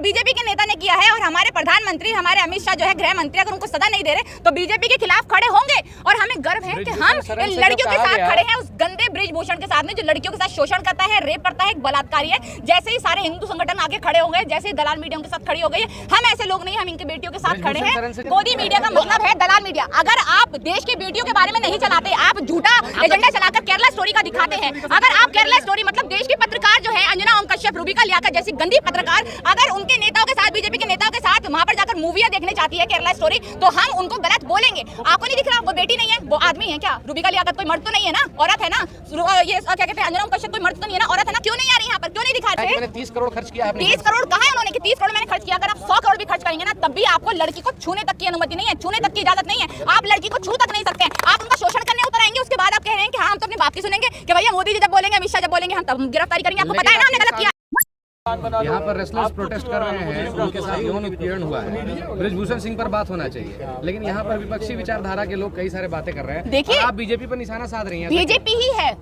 BJP के नेता ने किया है और हमारे प्रधानमंत्री, हमारे अमित शाह जो है गृह मंत्री, अगर उनको सजा नहीं दे रहे तो बीजेपी के खिलाफ खड़े होंगे। और हमें गर्व है कि हम इन लड़कियों के साथ खड़े हैं, उस गंदे बृजभूषण के साथ में जो लड़कियों के साथ शोषण करता है, रेप करता है, बलात्कारी है। जैसे ही सारे हिंदू संगठन आगे खड़े हो गए, जैसे ही दलाल मीडिया के साथ खड़ी हो गई, हम ऐसे लोग नहीं, हम इनकी बेटियों के साथ खड़े हैं। मोदी मीडिया का मतलब है दलाल मीडिया। अगर आप देश की बेटियों के बारे में नहीं चलाते, आप झूठा एजेंडा चलाकर केरला स्टोरी का दिखाते हैं। अगर आप केरला स्टोरी मतलब देश की पत्रकार जो है अंजना ओम कश्यप, रूबिका लियाकत जैसी गंदी पत्रकार अगर उनके नेताओं के साथ, बीजेपी के नेताओं के साथ वहां पर जाकर मूवियां देखने चाहती है केरला स्टोरी, तो हम उनको गलत बोलेंगे। आपको नहीं दिख रहा वो बेटी नहीं है, वो आदमी है क्या? रूबिका लियाकत कोई मर्द तो नहीं है ना, औरत है ना। ये क्या कहते हैं, अंजना ओम कश्यप कोई मर्द तो नहीं है ना, औरत है ना। क्यों नहीं आ रही यहाँ पर, क्यों नहीं दिखा रहे? मैंने 30 करोड़ खर्च किया। 30 करोड़ कहा है उन्होंने कि 30 करोड़ मैंने खर्च किया। अगर आप 100 करोड़ भी खर्च करेंगे ना, तब भी आपको लड़की को छूने तक की अनुमति नहीं है, छूने तक की इजाजत नहीं है। आप लड़की को छू तक नहीं सकते हैं। आप उनका शोषण करने उतर आएंगे, उसके बाद आप कह रहे हैं कि हाँ हम तो अपनी बात की सुनेंगे, कि भैया मोदी जी जब बोलेंगे, अमित शाह जब बोलेंगे, हम तब गिरफ्तारी करेंगे। आपको पता है ना हमने गलत किया। यहाँ पर रेसलर्स प्रोटेस्ट कर रहे हैं, उनके साथ यौन उत्पीड़न हुआ है, बृजभूषण सिंह पर बात होना चाहिए, लेकिन यहाँ पर विपक्षी विचारधारा के लोग कई सारे बातें कर रहे हैं। देखिए आप बीजेपी पर निशाना साध रही हैं। बीजेपी ही है,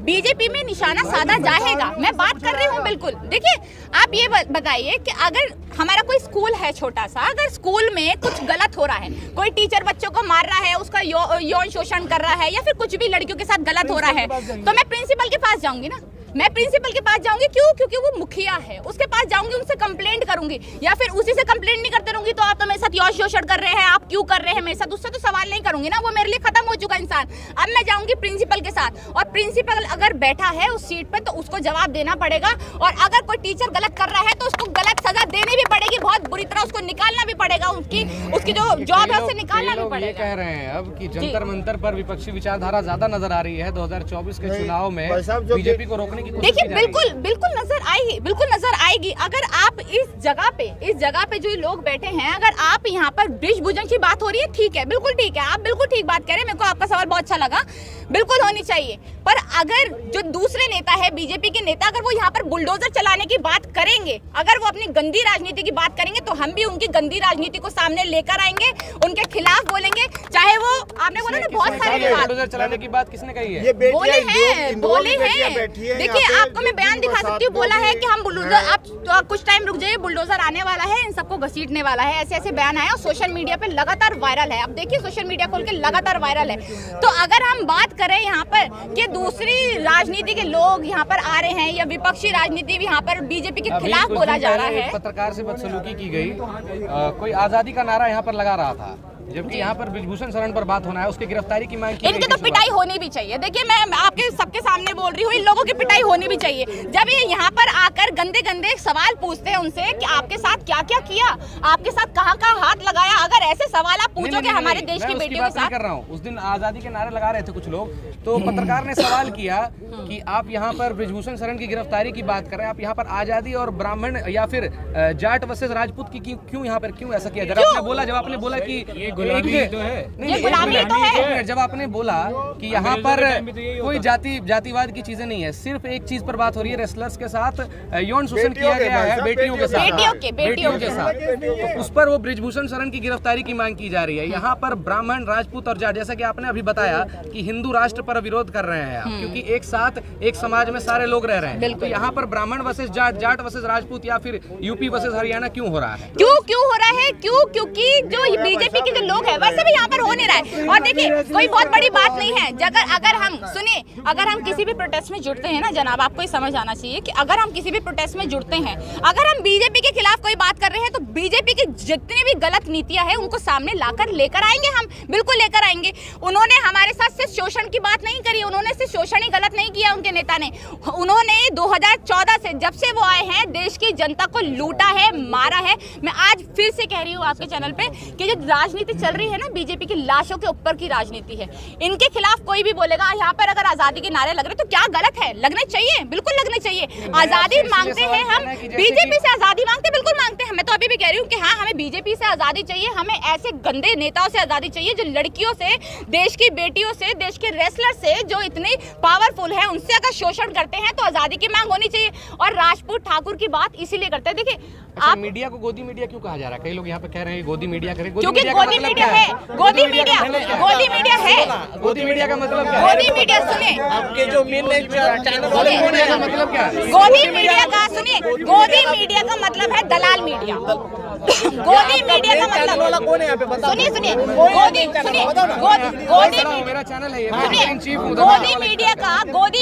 बीजेपी में निशाना साधा जाएगा, मैं बात कर रही हूँ बिल्कुल। देखिए आप ये बताइए कि अगर हमारा कोई स्कूल है छोटा सा, अगर स्कूल में कुछ गलत हो रहा है, कोई टीचर बच्चों को मार रहा है, उसका यौन शोषण कर रहा है, या फिर कुछ भी लड़कियों के साथ गलत हो रहा है, तो मैं प्रिंसिपल के पास जाऊंगी ना, मैं प्रिंसिपल के पास जाऊंगी। क्यों? क्योंकि वो मुखिया है, उसके पास जाऊंगी, उनसे कंप्लेंट करूंगी, या फिर उसी से कंप्लेंट नहीं करते रहूंगी तो आप तो मेरे साथ यौन शोषण कर रहे हैं, आप क्यों कर रहे हैं मेरे साथ, उससे तो सवाल नहीं करूंगी ना, वो मेरे लिए खत्म हो चुका इंसान। अब मैं जाऊंगी प्रिंसिपल के साथ, और प्रिंसिपल अगर बैठा है उस सीट पे तो उसको जवाब देना पड़ेगा, और अगर कोई टीचर गलत कर रहा है तो उसको गलत सजा देनी भी पड़ेगी, बहुत बुरी तरह उसको निकालना भी पड़ेगा, उसकी जो जॉब है उससे निकालना भी पड़ेगा। ये कह रहे हैं अब कि जंतर मंतर पर विपक्षी विचारधारा ज्यादा नजर आ रही है 2024 के चुनाव में बीजेपी को रोकने की कोशिश। देखिए बिल्कुल नजर आएगी, बिल्कुल नजर आएगी। अगर आप इस जगह पे जो लोग बैठे हैं, अगर आप यहाँ पर बृजभूषण की बात हो रही है, ठीक है, बिल्कुल ठीक है, आप बिल्कुल ठीक बात कह रहे हैं, मेरे को आपका सवाल बहुत अच्छा लगा, बिल्कुल होनी चाहिए। पर अगर जो दूसरे नेता है, बीजेपी के नेता, अगर वो यहाँ पर बुलडोजर चलाने की बात करेंगे, अगर वो अपनी गंदी राजनीति की बात करेंगे, तो हम भी उनकी गंदी राजनीति को सामने लेकर आएंगे, उनके खिलाफ बोलेंगे। चाहे वो आपने बोला ना बहुत सारे बुलडोजर चलाने की बात किसने कही है? बोले हैं। देखिए आपको मैं बयान दिखा सकती हूँ, बोला है कि हम बुलडोजर, आप तो कुछ टाइम रुक जाइए, बुलडोजर आने वाला है, इन सबको घसीटने वाला है, ऐसे ऐसे बयान आया और सोशल मीडिया पे लगातार वायरल है। अब देखिए सोशल मीडिया खोल के लगातार वायरल है। तो अगर हम बात करें यहाँ पर कि दूसरी राजनीति के लोग यहाँ पर आ रहे हैं, या विपक्षी राजनीति भी यहाँ पर बीजेपी के खिलाफ बोला जा रहा है, पत्रकार से बदसलूकी की गई, कोई आजादी का नारा यहाँ पर लगा रहा था, जबकि यहाँ पर बृजभूषण शरण पर बात होना है, उसकी गिरफ्तारी की मांग की। इनकी तो पिटाई होनी भी चाहिए। देखिए मैं आपके सबके सामने बोल रही हूँ, इन लोगों की पिटाई होनी भी चाहिए। जब ये यहाँ पर आकर गंदे गंदे सवाल पूछते हैं उनसे कि आपके साथ क्या क्या किया, आपके साथ कहाँ कहाँ हाथ लगाया, अगर ऐसे सवाल आप पूछोगे हमारे देश की बेटियों के साथ। कर रहा हूँ, उस दिन आजादी के नारे लगा रहे थे कुछ लोग, तो पत्रकार ने सवाल किया कि आप यहाँ पर बृजभूषण शरण की गिरफ्तारी की बात कर रहे हैं, आप यहाँ पर आजादी और ब्राह्मण या फिर जाट वर्सेस राजपूत की क्यों यहाँ पर क्यों ऐसा किया? जब आपने बोला कि ये गुलामी तो है, नहीं, जब आपने बोला कि यहाँ पर कोई जातिवाद की चीजें नहीं है, सिर्फ एक चीज पर बात हो रही है, रेसलर्स के साथ यौन शोषण किया गया है, बेटियों के साथ, तो उस पर वो बृजभूषण शरण की गिरफ्तारी की मांग की जा रही है। यहाँ पर ब्राह्मण, राजपूत और जाट, जैसा कि आपने अभी बताया कि हिंदू राष्ट्र पर विरोध कर रहे हैं आप, क्योंकि एक साथ एक समाज में सारे लोग रह रहे हैं, तो यहाँ पर ब्राह्मण वर्सेस जाट, जाट वर्सेस राजपूत, या फिर यूपी वर्सेस हरियाणा क्यों हो रहा है? क्यों हो रहा है? क्योंकि जो बीजेपी के जो लोग हैं वैसे भी यहाँ पर हो नहीं रहा है। और देखिए कोई बहुत बड़ी बात नहीं है, अगर हम किसी भी प्रोटेस्ट में जुड़ते हैं ना जनाब, आपको ये समझ आना चाहिए कि अगर हम किसी भी प्रोटेस्ट में जुड़ते हैं, अगर हम बीजेपी के खिलाफ कोई बात कर रहे हैं, तो बीजेपी की जितनी भी गलत नीतियां हैं उनको सामने लेकर आएंगे, हम बिल्कुल लेकर आएंगे। उन्होंने हमारे साथ सिर्फ शोषण की बात नहीं करी, उन्होंने सिर्फ शोषण ही गलत नहीं किया उनके नेता ने, उन्होंने 2014 से जब से वो आए हैं देश की जनता को लूटा है, मारा है। मैं आज फिर से कह रही हूँ आपके चैनल पे कि जो राजनीति चल रही है ना, बीजेपी की लाशों के ऊपर की राजनीति है। इनके खिलाफ कोई भी बोलेगा यहाँ पर अगर आजादी के नारे लग रहे तो क्या गलत है? लगने चाहिए, बिल्कुल लगने चाहिए। आजादी मांगते हैं हम, बीजेपी से आजादी मांगते, बिल्कुल मांगते हैं। मैं तो अभी अभी भी कह रही हूँ कि हाँ, हमें बीजेपी से आज़ादी चाहिए, हमें ऐसे गंदे नेताओं से आज़ादी चाहिए जो लड़कियों से, देश की बेटियों से, देश के रेसलर से जो इतने पावरफुल हैं, उनसे अगर शोषण करते हैं तो आज़ादी की मांग होनी चाहिए। और राजपूत ठाकुर की बात इसीलिए करते हैं। देखिए आप मीडिया को गोदी मीडिया क्यों कहा जा रहा है? कई लोग यहाँ पे कह रहे हैं गोदी मीडिया करें, क्योंकि गोदी मीडिया है, गोदी मीडिया है, गोदी मीडिया का मतलब क्या है? गोदी मीडिया सुनिए, आपके जो मेन चैनल गोदी मीडिया का मतलब क्या है? गोदी मीडिया का सुनिए, गोदी मीडिया का मतलब है दलाल मीडिया। गोदी मीडिया का मतलब कौन है यहाँ पे बताओ? सुनिए गोदी मेरा चैनल है ये, सुनिए, गोदी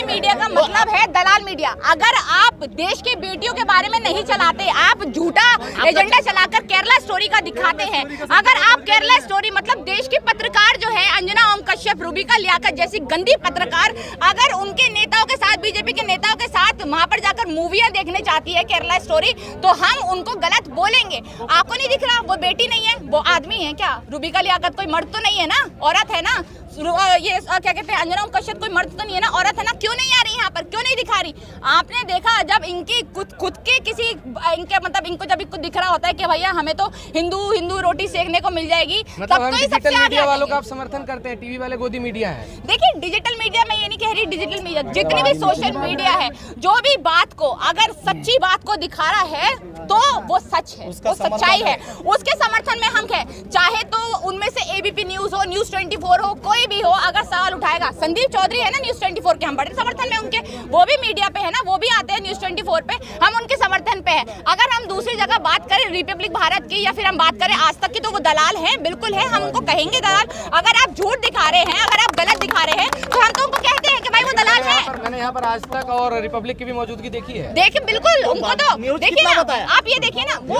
मीडिया का मतलब है दलाल मीडिया। अगर आप देश की बेटियों के बारे में नहीं चलाते, आप झूठा एजेंडा चलाकर केरला स्टोरी का दिखाते हैं। अगर आप केरला स्टोरी मतलब देश की पत्रकार जो है अंजना ओम कश्यप, रूबिका लियाकत जैसी गंदी पत्रकार, अगर उनके नेताओं के साथ, बीजेपी के नेताओं के साथ वहां पर जाकर मूवियां देखने चाहती है केरला स्टोरी, तो हम उनको गलत बोलेंगे। आपको नहीं दिख रहा वो बेटी नहीं है, वो आदमी है क्या? रूबिका लियाकत कोई मर्द तो नहीं है ना, औरत है ना। ये क्या कहते हैं, अंजना ओम कश्यप कोई मर्द तो नहीं है ना, औरत है ना। क्यों नहीं आ रही यहाँ पर, क्यों नहीं दिखा रही? आपने देखा जब इनकी खुद के किसी इनके मतलब इनको जब इनको दिख रहा होता है कि भैया हमें तो हिंदू रोटी सेकने को मिल जाएगी, मतलब तब तो ही डिजिटल सबसे आगे मीडिया वालों का आते आप समर्थन करते हैं, टीवी वाले गोदी मीडिया है। देखिए डिजिटल मीडिया में ये नहीं कह रही, डिजिटल मीडिया जितनी भी सोशल मीडिया है, जो भी बात को अगर सच्ची बात को दिखा रहा है तो वो सच है, वो सच्चाई है। उसके समर्थन में हम कहें, चाहे तो उनमें से एबीपी न्यूज हो, न्यूज 24 हो, कोई भी हो, अगर सवाल उठाएगा, संदीप चौधरी है ना न्यूज 24 के, हम बड़े समर्थन में उनके, वो भी मीडिया पे है ना, वो भी आते हैं न्यूज 24 पे, हम उनके समर्थन पे है। अगर हम दूसरी जगह बात करें रिपब्लिक भारत की या फिर हम बात करें आज तक की, तो वो दलाल हैं, बिल्कुल है, हम उनको कहेंगे दलाल। अगर आप झूठ दिखा रहे हैं, अगर आप गलत दिखा रहे हैं, तो हम तो उनको कहते हैं कि भाई वो दलाल है। मैंने यहाँ पर आज तक और रिपब्लिक की भी मौजूदगी देखी है। देखिए बिल्कुल, उनको तो देखिए ना, आप ये देखिए ना, वो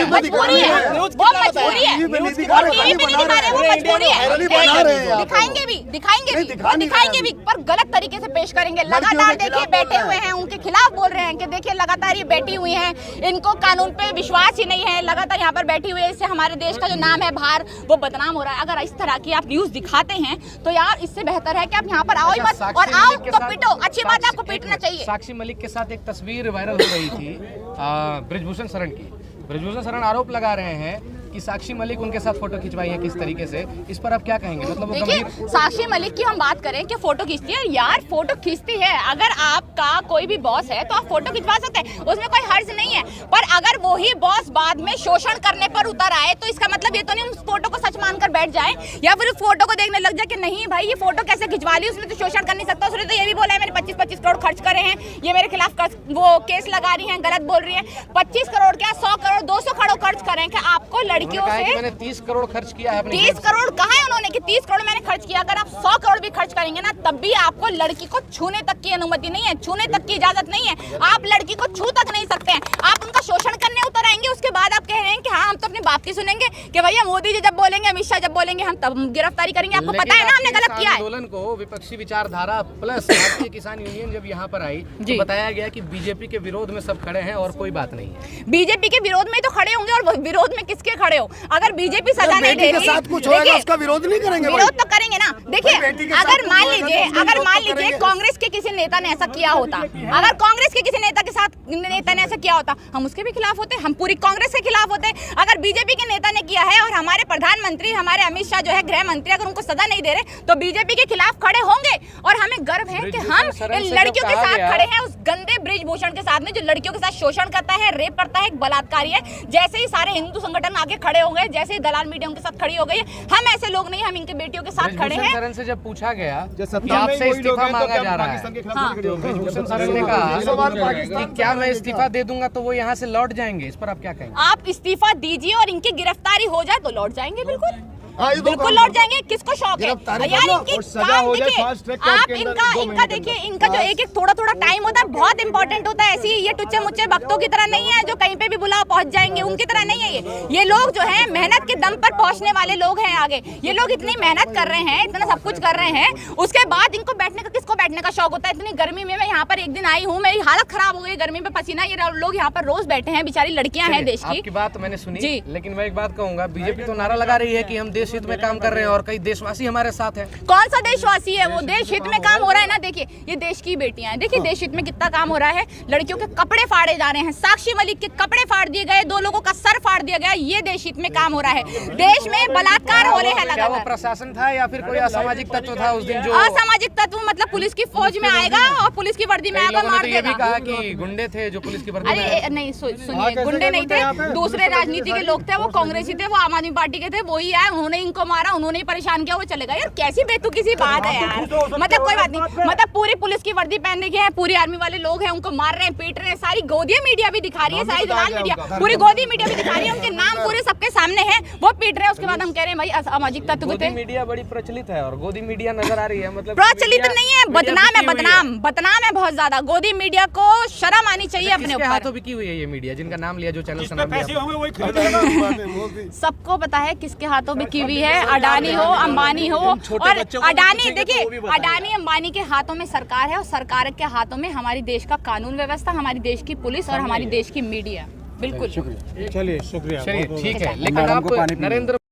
मजबूरी है, वो मजबूरी है, वो टीवी पे नहीं दिखा रहे, वो मजबूरी है। दिखाएंगे भी, पर गलत तरीके से पेश करेंगे। लगातार देखिए बैठे हुए हैं, उनके खिलाफ बोल रहे हैं कि देखिए लगातार ये बैठी हुई हैं, इनको कानून पे विश्वास ही नहीं है, लगातार यहाँ पर बैठी हुई है, इससे हमारे देश का जो नाम है बाहर वो बदनाम हो रहा है। अगर इस तरह की आप न्यूज दिखाते हैं तो यार इससे बेहतर है कि आप यहाँ पर आओ ही मत, और आओ तो पीटो। अच्छी बात है, आपको पीटना चाहिए। साक्षी मलिक के साथ एक तस्वीर वायरल हो रही थी ब्रिजभूषण शरण की। ब्रिजभूषण शरण आरोप लगा रहे हैं कि साक्षी मलिक उनके साथ फोटो खिंचवाई है किस तरीके से, इस पर आप क्या कहेंगे? मतलब वो देखिए साक्षी मलिक की हम बात करें कि फोटो खींचती है, यार फोटो खींचती है, अगर आपका कोई भी बॉस है तो आप फोटो खिंचवा सकते हैं, उसमें कोई हर्ज नहीं है। पर अगर वही बॉस बाद में शोषण करने पर उतर आए तो इसका मतलब ये तो नहीं उस फोटो को सच मानकर बैठ जाए, या फिर उस फोटो को देखने लग जाए कि नहीं भाई ये फोटो कैसे खिंचवा ली, उसने तो शोषण कर नहीं सकता, उसने तो ये भी बोला है मैंने 25-25 करोड़ खर्च करे हैं, ये मेरे खिलाफ वो केस लगा रही है, गलत बोल रही है। 25 करोड़ क्या, 100 करोड़ 200 करोड़ खर्च करें कि आपको लड़कियों से 30 करोड़ खर्च किया है। 30 करोड़ कहा है उन्होंने कि 30 करोड़ मैंने खर्च किया। अगर आप 100 करोड़ भी खर्च करेंगे ना, तब भी आपको लड़की को छूने तक की अनुमति नहीं है, छूने तक की इजाजत नहीं है, आप लड़की को छू तक नहीं सकते हैं। आप उनका शोषण करने उतर आएंगे, उसके बाद आप कह रहे हैं कि हाँ हम तो अपने बाप की सुनेंगे, कि भैया मोदी जी जब बोलेंगे, अमित शाह जब बोलेंगे हम तब गिरफ्तारी करेंगे। आपको पता है ना हमने गलत किया है। आंदोलन को विपक्षी विचारधारा प्लस भारतीय किसान यूनियन जब यहाँ पर आई तो बताया गया कि बीजेपी के विरोध में सब खड़े हैं और कोई बात नहीं है। बीजेपी के विरोध में तो खड़े होंगे, और विरोध में किसके खड़े हो? अगर बीजेपी सजा नहीं दे रही, साथ कुछ होगा उसका विरोध नहीं करेंगे? विरोध तो करेंगे ना। देखिए अगर मान लीजिए कांग्रेस के किसी नेता ने ऐसा किया होता, अगर कांग्रेस के किसी नेता ने ऐसा किया होता, हम उसके भी खिलाफ होते, हम पूरी कांग्रेस के खिलाफ होते। अगर बीजेपी के नेता ने किया है और हमारे प्रधानमंत्री, हमारे अमित शाह जो है गृह मंत्री, अगर उनको सजा नहीं दे रहे तो बीजेपी के खिलाफ खड़े होंगे। और हमें गर्व है कि हम इन लड़कियों के साथ खड़े हैं, उस गंदे ब्रिजभूषण के साथ में जो लड़कियों के साथ शोषण करता है, रेप करता है, बलात्कारी है। जैसे ही सारे हिंदू संगठन आगे खड़े हो गए, जैसे ही दलाल मीडिया उनके साथ खड़ी हो गई, हम ऐसे लोग नहीं, हम इनके बेटियों के साथ खड़े हैं। शरण से जब पूछा गया कि आपसे इस्तीफा मांगा जा रहा है, तो ब्रिजभूषण शरण ने कहा कि क्या मैं इस्तीफा दे दूंगा तो वो यहाँ से लौट जाएंगे, इस पर आप क्या कहेंगे? आप इस्तीफा दीजिए और इनकी गिरफ्तारी हो जाए तो लौट जाएंगे, बिल्कुल लौट जाएंगे। किसको शौक है यार इनकी काम? देखिए आप इनका देखिए, इनका जो एक थोड़ा टाइम होता है बहुत इंपॉर्टेंट होता है। ऐसी ये टुच्चे मुच्चे भक्तों की तरह नहीं है जो कहीं पे भी बुलाओ पहुंच जाएंगे, उनकी तरह नहीं है ये लोग जो है मेहनत के दम पर पहुंचने वाले लोग हैं आगे। ये लोग इतनी मेहनत कर रहे हैं, इतना सब कुछ कर रहे हैं, उसके बाद इनको किसको बैठने का शौक होता है? इतनी गर्मी में मैं यहाँ पर एक दिन आई हूँ, मेरी हालत खराब हो गई गर्मी में, पसीना, ये लोग यहाँ पर रोज बैठे हैं, बेचारी लड़कियां हैं देश की। आपकी बात मैंने सुनी, लेकिन मैं एक बात कहूंगा, बीजेपी तो नारा लगा रही है कि हम देश हित में काम कर रहे हैं और कई देशवासी हमारे साथ हैं। कौन सा देशवासी है वो? देश हित में काम हो रहा है ना। देखिए ये देश की बेटियां हैं, देखिए देश हित में कितना काम हो रहा है। लड़कियों के कपड़े फाड़े जा रहे हैं, साक्षी मलिक के कपड़े फाड़ दिए गए, 2 लोगों का सर फाड़ दिया गया, ये देश हित में काम हो रहा है। देश में बलात्कार हो रहे हैं क्या वो लगातार। प्रशासन था या फिर कोई असामाजिक तत्व था उस दिन जो असामाजिक तत्व मतलब पुलिस की फौज में आएगा और पुलिस की वर्दी में कई आएगा, लोगों ने मार तो ये भी देगा। कहा कि गुंडे थे जो पुलिस की वर्दी में आए। अरे नहीं सुनिए, गुंडे नहीं थे, दूसरे राजनीति के लोग थे, वो कांग्रेसी थे, वो आम आदमी पार्टी के थे, वही आए, उन्होंने इनको मारा, उन्होंने ही परेशान किया, वो चले गए। यार कैसी बेतुकी सी बात है यार, मतलब कोई बात नहीं, मतलब पूरी पुलिस की वर्दी पहनने के हैं, पूरी आर्मी वाले लोग हैं, उनको मार रहे हैं, पीट रहे हैं, सारी गोदी मीडिया भी दिखा रही है, सारी दलाल मीडिया, पूरी गोदी मीडिया भी दिखा रही है, उनके नाम पूरे सबके सामने हैं, वो पीट रहे हैं। उसके बाद हम कह रहे हैं भाई असामाजिक तत्व थे। गोदी मीडिया बड़ी प्रचलित है और गोदी मीडिया नजर आ रही है, मतलब प्रचलित नहीं है, बदनाम है, बदनाम है बहुत ज्यादा। गोदी मीडिया को शर्म आनी चाहिए अपने किसके हाथों ऊपर। भी की हुई है ये मीडिया जिनका नाम लिया, जो चैनल का नाम लिया? सबको पता है किसके हाथों में की हुई है, अडानी हो, अंबानी हो, और अडानी देखिए, अडानी अंबानी के हाथों में सरकार है और सरकार के हाथों में हमारी देश का कानून व्यवस्था, हमारी देश की पुलिस और हमारी देश की मीडिया। बिल्कुल। चलिए शुक्रिया। चलिए ठीक है, लेकिन आप नरेंद्र